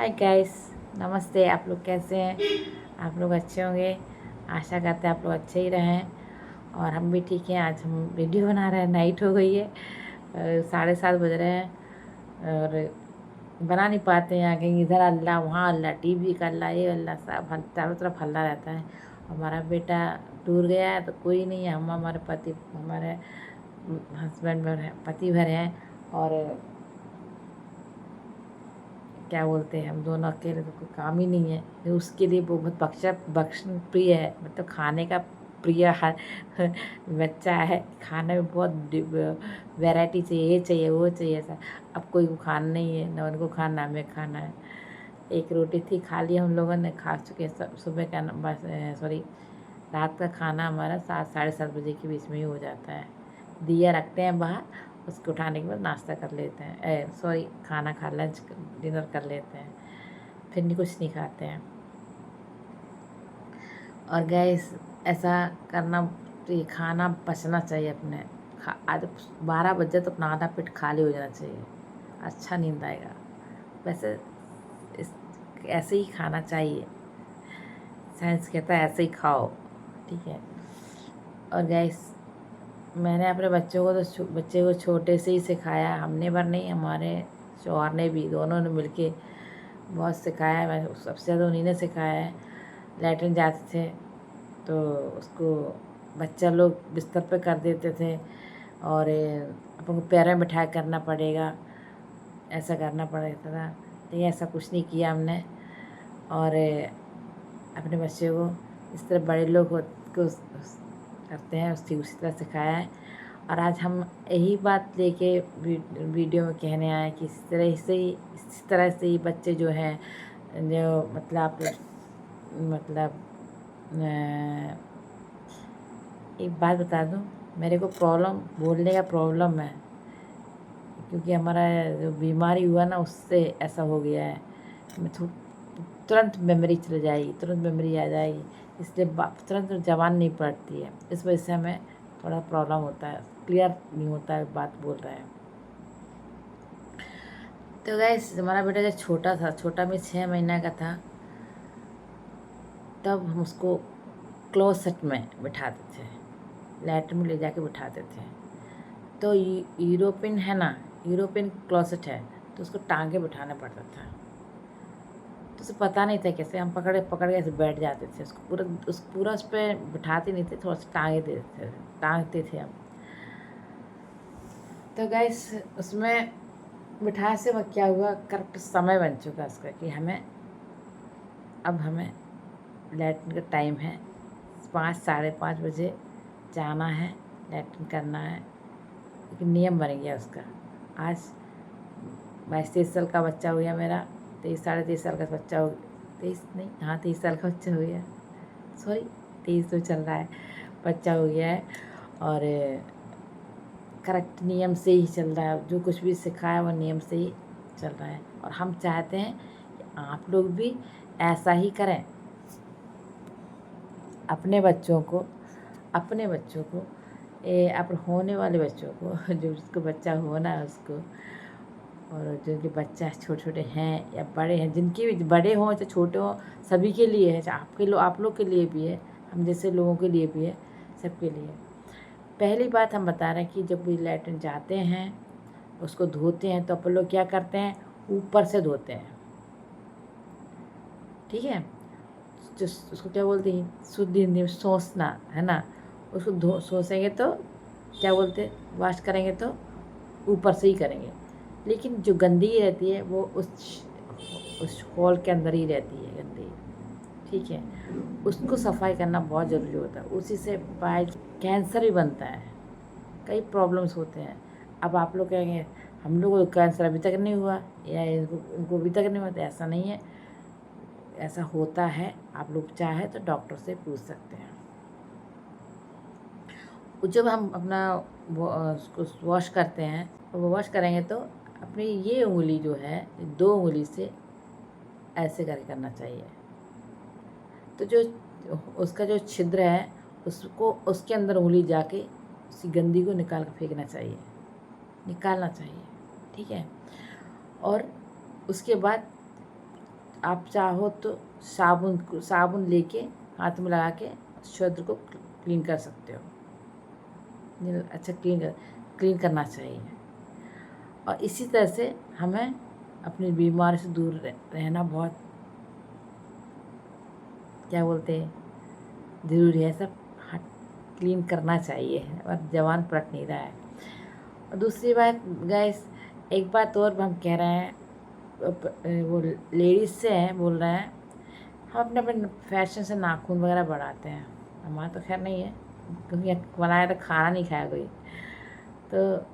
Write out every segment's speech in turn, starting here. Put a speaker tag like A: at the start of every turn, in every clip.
A: Hi guys, नमस्ते। आप लोग कैसे हैं? आप लोग अच्छे होंगे। आशा करते हैं आप लोग अच्छे ही रहें और हम भी ठीक हैं। आज हम वीडियो बना रहे हैं। नाइट हो गई है, 7:30 बज रहे हैं और बना नहीं पाते हैं। कहीं इधर अल्लाह, वहाँ अल्लाह, टीवी का अल्लाह, ये अल्लाह, सब चारों तरफ हल्ला रहता है। हमारा बेटा टूर गया है तो कोई नहीं है। हम हमारे पति, हमारे हस्बैंड भर हैं, पति भर हैं और क्या बोलते हैं, हम दोनों अकेले तो कोई काम ही नहीं है। फिर उसके लिए वो बहुत भक्षण प्रिय है, मतलब खाने का प्रिय बच्चा है। खाने में बहुत वैरायटी चाहिए, ये चाहिए वो चाहिए ऐसा। अब कोई को खाना नहीं है, ना उनको खाना, हमें खाना है। एक रोटी थी, खा लिया हम लोगों ने, खा चुके सब। सुबह का बस सॉरी, रात का खाना हमारा 7 साढ़े 7 बजे के बीच में ही हो जाता है। दिया रखते हैं बाहर, उसको उठाने के बाद नाश्ता कर लेते हैं, सॉरी खाना खा, लंच डिनर कर लेते हैं, फिर नहीं, कुछ नहीं खाते हैं। और गैस ऐसा करना चाहिए, खाना पचना चाहिए अपने। आज 12 बजे तो अपना आधा पेट खाली हो जाना चाहिए, अच्छा नींद आएगा। वैसे इस ऐसे ही खाना चाहिए, साइंस कहता है ऐसे ही खाओ, ठीक है। और गैस मैंने अपने बच्चों को तो बच्चे को छोटे से ही सिखाया, हमने बार नहीं, हमारे शौहर ने भी, दोनों ने मिलके बहुत सिखाया है। मैं सबसे ज़्यादा उन्हीं ने सिखाया है। लैट्रिन जाते थे तो उसको बच्चा लोग बिस्तर पे कर देते थे और अपन को पैर में बिठा करना पड़ेगा, ऐसा करना पड़ता था। लेकिन ऐसा कुछ नहीं किया हमने और अपने बच्चे को इस तरह बड़े लोग को करते हैं उसी तरह सिखाया है। और आज हम यही बात लेके वीडियो में कहने आए कि इस तरह से ही बच्चे जो हैं, जो मतलब एक बात बता दूं, मेरे को प्रॉब्लम, बोलने का प्रॉब्लम है, क्योंकि हमारा जो बीमारी हुआ ना उससे ऐसा हो गया है। मैं तुरंत मेमोरी चली जाएगी, तुरंत मेमोरी आ जाएगी, इसलिए तुरंत जबान नहीं पड़ती है। इस वजह से हमें थोड़ा प्रॉब्लम होता है, क्लियर नहीं होता है बात बोल रहे हैं। तो गैस हमारा बेटा जब छोटा था, छोटा में 6 महीना का था, तब हम उसको क्लोसेट में बिठाते थे, लैट्रिन में ले जाके बिठाते थे। तो यूरोपियन है ना, यूरोपियन क्लोसेट है, तो उसको टांगे बिठाना पड़ता था। तो उसे पता नहीं था कैसे, हम पकड़ के ऐसे बैठ जाते थे, उसको पूरा उस पर बिठाते नहीं थे, थोड़ा सा टांगते थे हम। तो गैस उसमें बिठाने से वह क्या हुआ, करेक्ट समय बन चुका उसका कि हमें लैट्रिन का टाइम है, 5 साढ़े 5 बजे जाना है, लैट्रिन करना है। एक नियम बन गया उसका। आज 22-23 साल का बच्चा हो गया मेरा, 23 साढ़े 23 साल का बच्चा हो, 23 नहीं, हाँ 23 साल का बच्चा हो गया, सॉरी 23 तो चल रहा है, बच्चा हो गया है। और करेक्ट नियम से ही चल रहा है, जो कुछ भी सिखाया वो नियम से ही चल रहा है। और हम चाहते हैं कि आप लोग भी ऐसा ही करें, अपने बच्चों को आप होने वाले बच्चों को, जो जिसको बच्चा होना है उसको, और जिनके बच्चा छोटे छोटे हैं या बड़े हैं, जिनके भी बड़े हों चाहे छोटे हों, सभी के लिए है, चाहे आप लोग के लिए भी है, हम जैसे लोगों के लिए भी है, सबके लिए। पहली बात हम बता रहे हैं कि जब भी लैट्रिन जाते हैं, उसको धोते हैं, तो अपन लोग क्या करते हैं, ऊपर से धोते हैं, ठीक है। जो उसको क्या बोलते हैं, शुद्ध हिंदी में सोचना है ना, उसको सोचेंगे तो क्या बोलते हैं, वाश करेंगे तो ऊपर से ही करेंगे। लेकिन जो गंदगी रहती है वो उस हॉल के अंदर ही रहती है गंदगी, ठीक है। उसको सफाई करना बहुत ज़रूरी होता है, उसी से बाइल कैंसर भी बनता है, कई प्रॉब्लम्स होते हैं। अब आप लोग कहेंगे हम लोग को कैंसर अभी तक नहीं हुआ या इनको अभी तक नहीं हुआ, तो ऐसा नहीं है, ऐसा होता है। आप लोग चाहे तो डॉक्टर से पूछ सकते हैं। जब हम अपना उसको वॉश करते हैं, वो वॉश करेंगे तो अपनी ये उंगली जो है, 2 उंगली से ऐसे करके करना चाहिए। तो जो उसका जो छिद्र है, उसको उसके अंदर उंगली जाके उसी गंदी को निकाल कर फेंकना चाहिए, निकालना चाहिए, ठीक है। और उसके बाद आप चाहो तो साबुन लेके हाथ में लगा के शरीर को क्लीन कर सकते हो। अच्छा क्लीन करना चाहिए। और इसी तरह से हमें अपनी बीमारी से दूर रहना बहुत क्या बोलते हैं ज़रूरी है। सब क्लीन करना चाहिए और जवान पलट नहीं रहा है। और दूसरी बात गैस, एक बात और हम कह रहे हैं, वो लेडीज़ से हैं बोल रहे हैं, हम अपने अपने फैशन से नाखून वगैरह बढ़ाते हैं। हमारा तो खैर नहीं है क्योंकि बनाया तो खाना नहीं खाया कोई, तो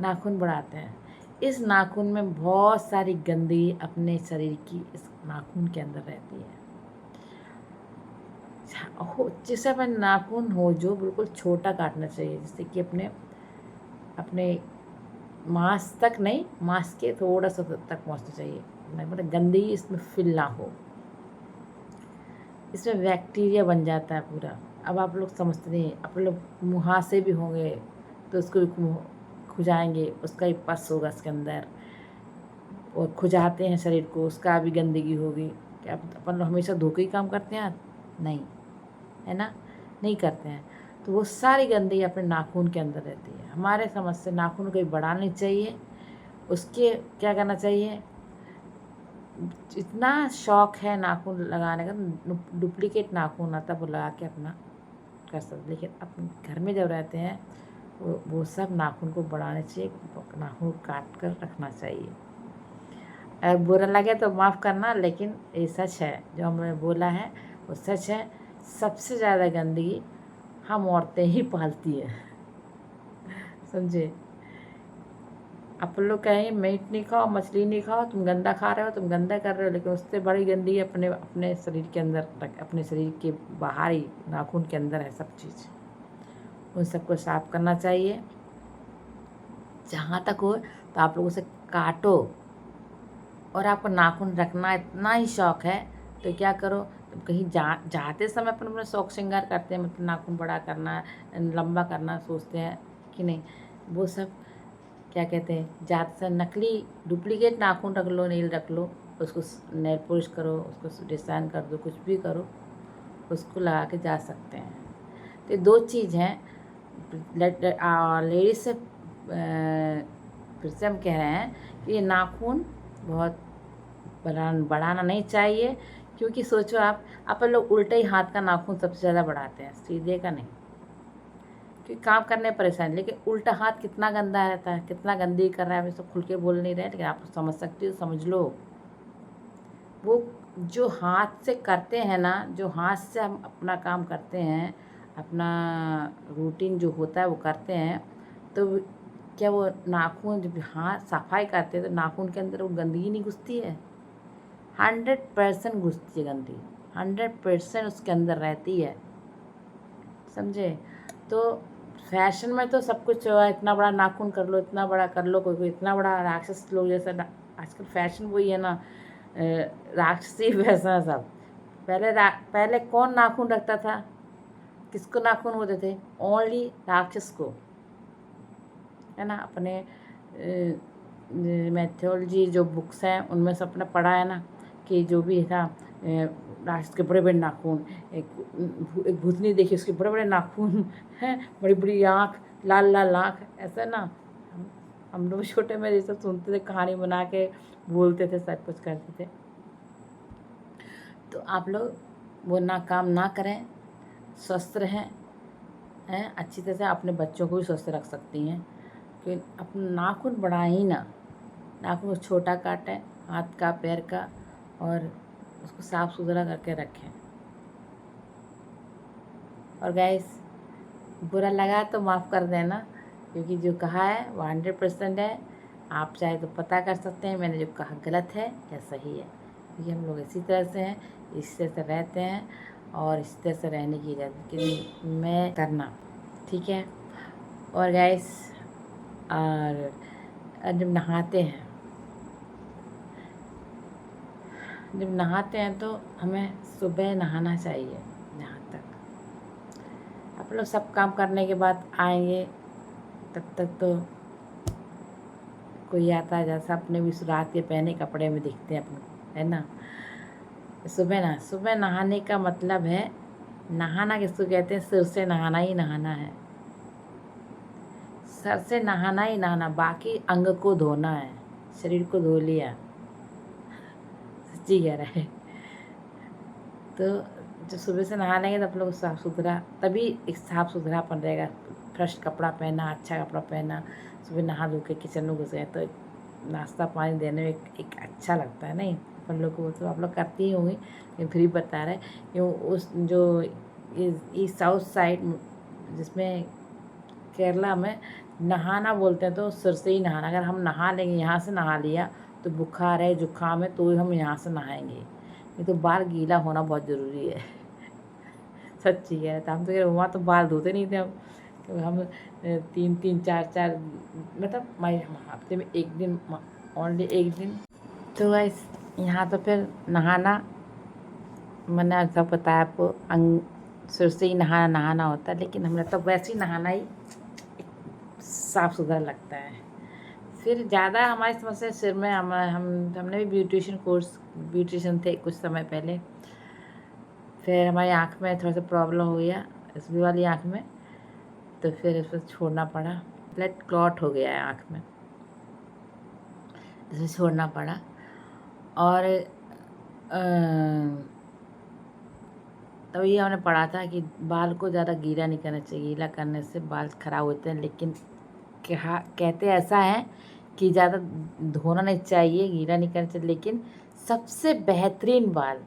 A: नाखून बढ़ाते हैं। इस नाखून में बहुत सारी गंदगी अपने शरीर की इस नाखून के अंदर रहती है। जिससे अपने नाखून हो जो बिल्कुल छोटा काटना चाहिए, जिससे कि अपने मांस तक नहीं, मांस के थोड़ा सा तक पहुँचना चाहिए, मतलब गंदगी इसमें फिल ना हो। इसमें बैक्टीरिया बन जाता है पूरा। अब आप लोग समझते नहीं, आप लोग मुहासे भी होंगे तो उसको भी खुजाएंगे, उसका भी पस होगा इसके अंदर, और खुजाते हैं शरीर को, उसका भी गंदगी होगी। क्या अपन लोग हमेशा धोखे ही काम करते हैं? नहीं, है ना, नहीं करते हैं। तो वो सारी गंदगी अपने नाखून के अंदर रहती है। हमारे समझ से नाखून को भी बढ़ाना नहीं चाहिए। उसके क्या करना चाहिए, जितना शौक़ है नाखून लगाने का, डुप्लीकेट नाखून आता है वो लगा के अपना कर सकते। लेकिन अपने घर में जब रहते हैं वो सब नाखून को बढ़ाने चाहिए, नाखून काट कर रखना चाहिए। अगर बुरा लगे तो माफ़ करना, लेकिन ये सच है, जो हमने बोला है वो सच है। सबसे ज़्यादा गंदगी हम औरतें ही पालती हैं, समझे। आप लोग कहें मीट नहीं खाओ, मछली नहीं खाओ, तुम गंदा खा रहे हो, तुम गंदा कर रहे हो, लेकिन उससे बड़ी गंदगी अपने शरीर के अंदर, अपने शरीर के बाहर ही नाखून के अंदर है सब चीज़। उन सबको साफ करना चाहिए। जहाँ तक हो तो आप लोग उसे काटो। और आपको नाखून रखना इतना ही शौक़ है तो क्या करो, तुम कहीं जाते समय अपना शौक श्रृंगार करते हैं, मतलब नाखून बड़ा करना, लंबा करना सोचते हैं कि नहीं, वो सब क्या कहते हैं, जाते समय नकली डुप्लीकेट नाखून रख लो, नेल रख लो, उसको नेल पॉलिश करो, उसको डिज़ाइन कर दो, कुछ भी करो, उसको लगा के जा सकते हैं। तो दो चीज़ हैं। लेडीज़ से फिर से हम कह रहे हैं कि ये नाखून बहुत बढ़ाना नहीं चाहिए। क्योंकि सोचो आप लोग उल्टे ही हाथ का नाखून सबसे ज़्यादा बढ़ाते हैं, सीधे का नहीं, क्योंकि काम करने परेशान। लेकिन उल्टा हाथ कितना गंदा रहता है, कितना गंदगी कर रहा है। मैं सब खुल के बोल नहीं रहे, लेकिन आप समझ सकती हो, समझ लो। वो जो हाथ से करते हैं ना, जो हाथ से हम अपना काम करते हैं, अपना रूटीन जो होता है वो करते हैं, तो क्या वो नाखून जब हाथ सफाई करते हैं तो नाखून के अंदर वो गंदगी नहीं घुसती है? 100% घुसती है गंदगी, 100% उसके अंदर रहती है, समझे। तो फैशन में तो सब कुछ इतना बड़ा नाखून कर लो, इतना बड़ा कर लो, कोई इतना बड़ा राक्षस लोग जैसा आजकल फैशन वही है ना, राक्षसी वैसा सब। पहले कौन नाखून रखता था? किसको नाखून होते थे? ओनली राक्षस को, है ना। अपने मैथोलॉजी जो बुक्स हैं उनमें से अपने पढ़ा है ना कि जो भी था राक्षस के बड़े बड़े नाखून, एक भूतनी देखी, उसके बड़े बड़े नाखून हैं, बड़ी बड़ी आँख, लाल लाल आँख, ऐसा ना। हम लोग छोटे में ये सब सुनते थे, कहानी बना के बोलते थे, सब कुछ करते थे। तो आप लोग वो ना काम ना करें, स्वस्थ रहें, हैं अच्छी तरह से। अपने बच्चों को भी स्वस्थ रख सकती हैं कि अपना नाखून बढ़ाएं ही ना, नाखून को छोटा काटें, हाथ का, पैर का, और उसको साफ़ सुथरा करके रखें। और गैस, बुरा लगा तो माफ़ कर देना, क्योंकि जो कहा है वो 100% है। आप चाहे तो पता कर सकते हैं मैंने जो कहा गलत है या सही है, क्योंकि हम लोग इसी तरह से हैं, इसी तरह से रहते हैं, और इसी तरह से रहने की इजाज़त मैं करना, ठीक है। और गैस, और जब नहाते हैं तो हमें सुबह नहाना चाहिए। जहाँ तक आप लोग सब काम करने के बाद आएंगे, तब तक तो कोई आता है जैसा अपने भी रात के पहने कपड़े में दिखते हैं अपने, है ना। सुबह नहाने का मतलब है, नहाना किसको कहते हैं, सिर से नहाना ही नहाना है, सर से नहाना ही नहाना, बाकी अंग को धोना है, शरीर को धो लिया। सच्ची कह रहा है। तो जब सुबह से नहा लेंगे तो आप लोग साफ़ सुथरा, तभी एक साफ़ सुथरापन रहेगा। फ्रेश कपड़ा पहना, अच्छा कपड़ा पहना, सुबह नहा धो के किचन में घुस गए तो नाश्ता पानी देने में एक अच्छा लगता है नहीं। अपन लोग को तो आप लोग करती ही होंगी, लेकिन फिर भी बता रहे क्यों उस जो इस साउथ साइड जिसमें केरला में नहाना बोलते हैं तो सिर से ही नहाना। अगर हम नहा लेंगे, यहाँ से नहा लिया तो बुखार है जुकाम है तो हम यहाँ से नहाएंगे, नहीं तो बाल गीला होना बहुत ज़रूरी है। सच्ची है। तो हम तो वहाँ तो बाल धोते नहीं थे हम, तो हम 3-3 4-4 मतलब मैं हफ्ते में एक दिन, ओनली एक दिन। तो गाइस यहाँ तो फिर नहाना, मैंने सब बताया आपको, अंग सिर से ही नहाना होता है, लेकिन हमें तो वैसे ही नहाना ही साफ़ सुथरा लगता है। फिर ज़्यादा हमारी समस्या सिर में, हमने भी ब्यूटिशियन थे कुछ समय पहले। फिर हमारी आँख में थोड़ा सा प्रॉब्लम हो गया, इस वाली आँख में, तो फिर उसको छोड़ना पड़ा। ब्लड क्लॉट हो गया है आँख में, इसे छोड़ना पड़ा। और तब ये हमने पढ़ा था कि बाल को ज़्यादा गीला नहीं करना चाहिए, गीला करने से बाल खराब होते हैं। लेकिन कहते ऐसा है कि ज़्यादा धोना नहीं चाहिए, गीला नहीं करना चाहिए, लेकिन सबसे बेहतरीन बाल,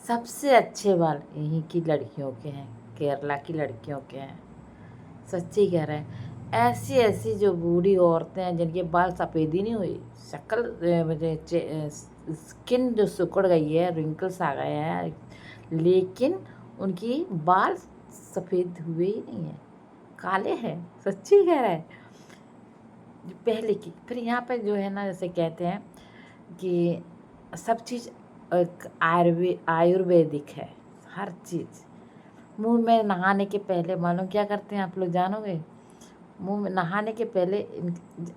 A: सबसे अच्छे बाल यहीं की लड़कियों के हैं, केरला की लड़कियों के हैं। सच्ची कह रहे हैं। ऐसी ऐसी जो बूढ़ी औरतें हैं जिनके बाल सफ़ेद ही नहीं हुई, स्किन जो सिकुड़ गई है, रिंकल्स आ गए हैं, लेकिन उनकी बाल सफ़ेद हुए ही नहीं है, काले हैं। सच्ची कह रहा है। पहले की फिर यहाँ पर जो है ना, जैसे कहते हैं कि सब चीज़ आयुर्वेदिक है, हर चीज़। मुंह में नहाने के पहले मालूम क्या करते हैं आप लोग जानोगे? मुंह में नहाने के पहले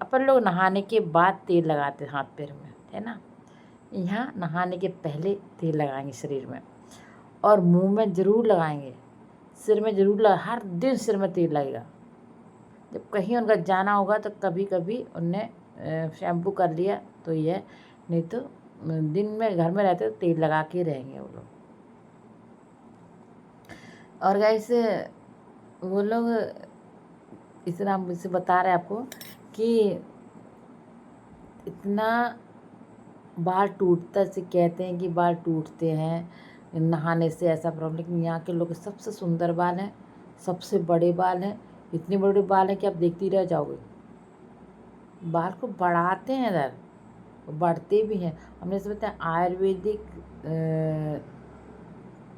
A: अपन लोग नहाने के बाद तेल लगाते हैं हाथ पैर में, है ना। यहाँ नहाने के पहले तेल लगाएंगे शरीर में, और मुंह में ज़रूर लगाएंगे, सिर में ज़रूर हर दिन सिर में तेल लगेगा। जब कहीं उनका जाना होगा तो कभी कभी उनने शैम्पू कर लिया तो ये, नहीं तो दिन में घर में रहते तो तेल लगा के रहेंगे वो लोग। और गाइस वो लोग इतना मुझसे बता रहे हैं आपको कि इतना बाल टूटता से कहते हैं कि बाल टूटते हैं नहाने से, ऐसा प्रॉब्लम। लेकिन यहाँ के लोग सबसे सुंदर बाल हैं, सबसे बड़े बाल हैं, इतने बड़े बाल हैं कि आप देखती रह जाओगे। बाल को बढ़ाते हैं इधर, बढ़ते भी हैं। हमने जैसे बताया आयुर्वेदिक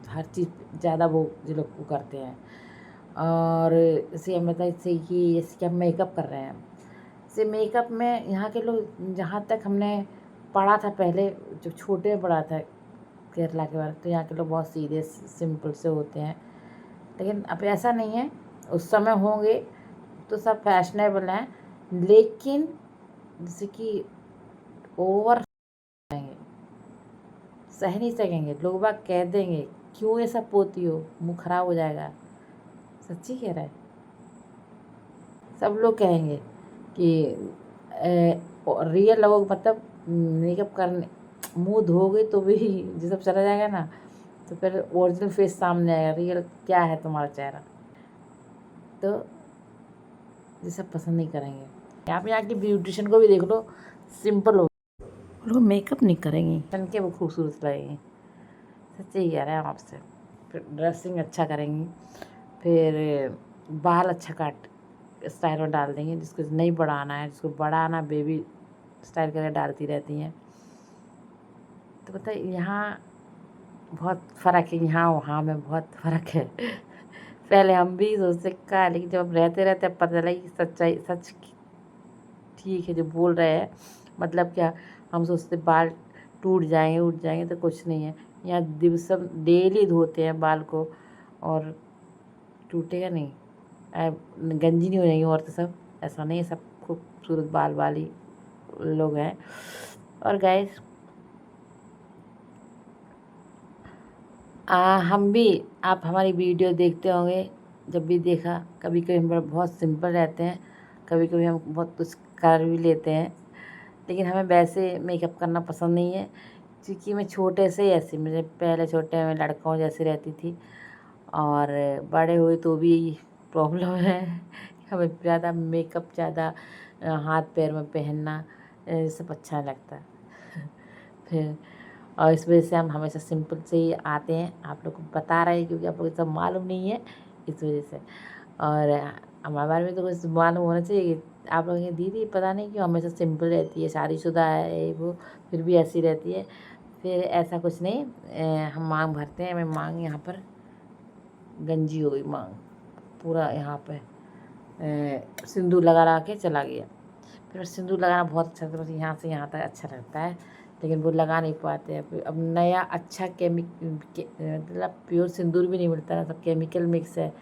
A: हर चीज़ ज़्यादा वो जो लोग वो करते हैं। और इसे हम बताए जैसे कि हम मेकअप कर रहे हैं, जैसे मेकअप में यहाँ के लोग, जहाँ तक हमने पढ़ा था पहले, जब छोटे में पढ़ा था केरला के बारे में, तो यहाँ के लोग बहुत सीधे सिंपल से होते हैं। लेकिन अब ऐसा नहीं है, उस समय होंगे तो सब फैशनेबल हैं, लेकिन जैसे कि ओवर जाएंगे, सह नहीं सकेंगे, लोग बाग कह देंगे क्यों ये सब पोती हो, मुँह खराब हो जाएगा। सच्ची कह रहा है। सब लोग कहेंगे कि रियल लोग मतलब मेकअप करने मुँह धोगे तो भी ये सब चला जाएगा ना, तो फिर ओरिजिनल फेस सामने आएगा, रियल क्या है तुम्हारा चेहरा, तो ये सब पसंद नहीं करेंगे। आप यहाँ की ब्यूटिशियन को भी देख लो, सिंपल हो, लोग मेकअप नहीं करेंगी, बन के वो खूबसूरत लगेंगी। सच्ची कह रहे हैं हम आपसे। फिर ड्रेसिंग अच्छा करेंगी, फिर बाल अच्छा काट स्टाइल में डाल देंगे, जिसको नहीं बढ़ाना है, जिसको बढ़ाना बेबी स्टाइल करके डालती रहती हैं। तो पता है यहाँ बहुत फ़र्क है, यहाँ वहाँ में बहुत फ़र्क है। पहले हम भी सोचते का, लेकिन जब हम रहते रहते अब पता लगी सच्चाई, सच ठीक है जो बोल रहे हैं। मतलब क्या, हम सोचते बाल टूट जाएंगे उठ जाएंगे, तो कुछ नहीं है। यहाँ दिवस डेली धोते हैं बाल को, और टूटेगा नहीं, गंजी नहीं हो जाएंगी औरतें सब, ऐसा नहीं है। सब खूबसूरत बाल वाली लोग हैं। और गाइस हम भी, आप हमारी वीडियो देखते होंगे, जब भी देखा, कभी कभी हम बहुत सिंपल रहते हैं, कभी कभी हम बहुत कुछ कर भी लेते हैं, लेकिन हमें वैसे मेकअप करना पसंद नहीं है, क्योंकि मैं छोटे से ही ऐसी, मुझे पहले छोटे में लड़कों जैसी रहती थी, और बड़े हुए तो भी प्रॉब्लम है। हमें ज़्यादा मेकअप, ज़्यादा हाथ पैर में पहनना ये सब अच्छा नहीं लगता। फिर और इस वजह से हम हमेशा सिंपल से ही आते हैं, आप लोग को बता रहे हैं, क्योंकि आप लोग को सब मालूम नहीं है, इस वजह से। और हमारे बारे में तो कुछ मालूम होना चाहिए कि आप लोग ये दीदी पता नहीं क्यों हमेशा सिंपल रहती है, शादीशुदा है वो, फिर भी ऐसी रहती है। फिर ऐसा कुछ नहीं, हम मांग भरते हैं। मैं मांग यहाँ पर गंजी हो गई, मांग पूरा यहाँ पे सिंदूर लगा के चला गया। फिर सिंदूर लगाना बहुत अच्छा लगता है, बस यहाँ से यहाँ तक अच्छा लगता है, लेकिन वो लगा नहीं पाते हैं। फिर अब नया अच्छा मतलब प्योर सिंदूर भी नहीं मिलता ना, सब केमिकल मिक्स है,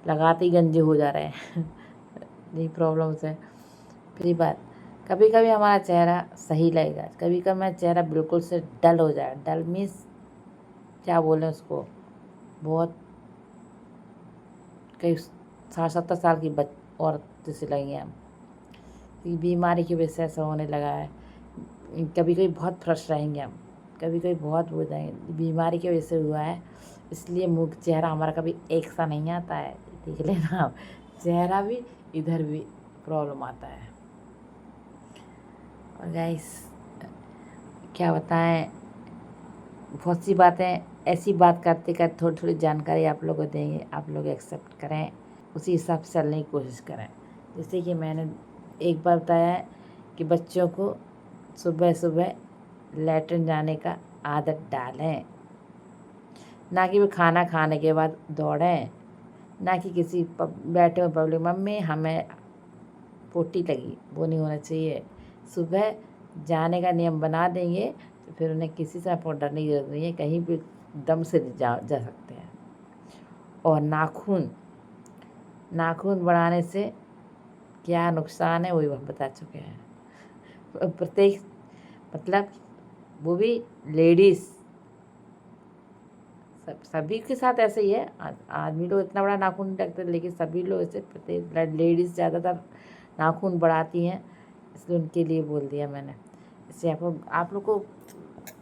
A: लगाते ही गंजे हो जा रहे हैं। यही प्रॉब्लम्स है। फिर बात, कभी कभी हमारा चेहरा सही लगेगा, कभी कभी हमारा चेहरा बिल्कुल से डल हो जाए। डल मीन्स क्या बोलें उसको, बहुत कई 60-70 साल की औरत जैसी लगी हैं हम। बीमारी की वजह से ऐसा होने लगा है। कभी कभी बहुत फ्रेश रहेंगे हम, कभी कभी बहुत हो जाएंगे, बीमारी की वजह से हुआ है, इसलिए मुँह चेहरा हमारा कभी एक सा नहीं आता है। देख लेना आप, चेहरा भी इधर भी प्रॉब्लम आता है। और गाइस क्या बताएं, बहुत सी बातें, ऐसी बात करते करते थोड़ी थोड़ी जानकारी आप लोगों को देंगे, आप लोग एक्सेप्ट करें, उसी हिसाब से चलने की कोशिश करें। जैसे कि मैंने एक बार बताया है कि बच्चों को सुबह सुबह लैट्रिन जाने का आदत डालें, ना कि वो खाना खाने के बाद दौड़ें, ना कि किसी बैठे हुए पब्लिक मम्मी हमें पोटी लगी, वो नहीं होना चाहिए। सुबह जाने का नियम बना देंगे तो फिर उन्हें किसी से आपको डरने की जरूरत नहीं है, कहीं भी दम से जा सकते हैं। और नाखून नाखून बढ़ाने से क्या नुकसान है, वही हम बता चुके हैं। प्रत्येक मतलब वो भी लेडीज़, सभी के साथ ऐसे ही है। आदमी लोग इतना बड़ा नाखून नहीं रखते, लेकिन सभी लोग ऐसे, प्रत्येक लेडीज़ ज़्यादातर नाखून बढ़ाती हैं, इसलिए उनके लिए बोल दिया मैंने। इससे आप लोग को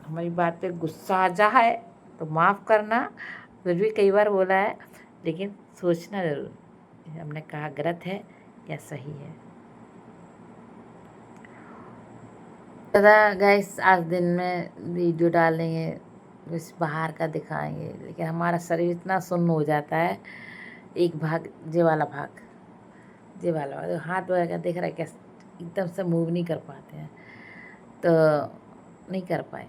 A: हमारी बात पे गुस्सा आ जा है तो माफ़ करना, फिर भी कई बार बोला है, लेकिन सोचना ज़रूर हमने कहा गलत है या सही है। दादा गाइस आज दिन में वीडियो डालेंगे, कुछ बाहर का दिखाएंगे, लेकिन हमारा शरीर इतना सुन्न हो जाता है, एक भाग जे वाला भाग हाथ वगैरह दिख रहा है, क्या एकदम से मूव नहीं कर पाते हैं, तो नहीं कर पाए।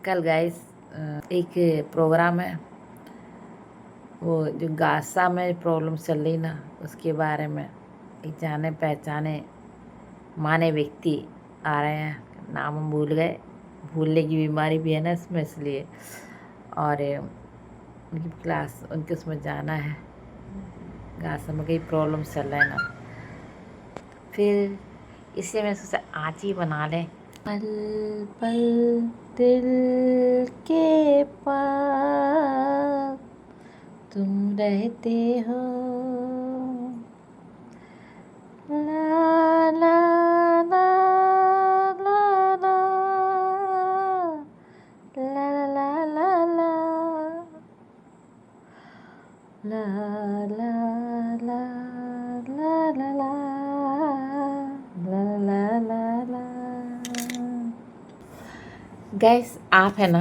A: कल गाइस एक प्रोग्राम है, वो जो गासा में प्रॉब्लम चल रही ना, उसके बारे में एक जाने पहचाने माने व्यक्ति आ रहे हैं, नाम हम भूल गए, भूलने की बीमारी भी है ना इसमें, इसलिए। और उनकी क्लास, उनके उसमें जाना है, गासा में कई प्रॉब्लम चल रहा है ना, फिर इसलिए मैं सोचा आज ही बना लें। पल पल दिल के पास तुम रहते हो, ला ला ला ला ला ला ला ला ला ला ला ला ला ला ला ला ला। गैस आप है ना,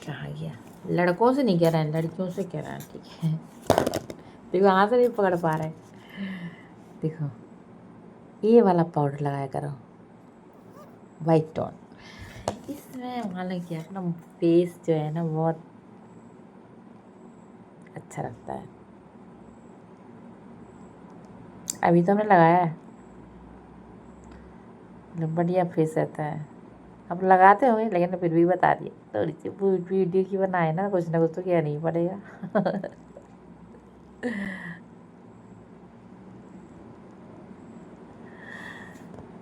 A: कहाँ गया, लड़कों से नहीं कह रहे हैं, लड़कियों से कह रहे हैं, ठीक है। देखो हाथ से नहीं पकड़ पा रहे, देखो ये वाला पाउडर लगाया करो, वाइट टोन, इसमें मालूम क्या अपना फेस जो है ना बहुत अच्छा लगता है। अभी तो हमने लगाया है, मतलब बढ़िया फेस रहता है। अब लगाते होंगे, लेकिन फिर भी बता दिए, थोड़ी सी वीडियो की बनाए ना कुछ तो क्या नहीं पड़ेगा।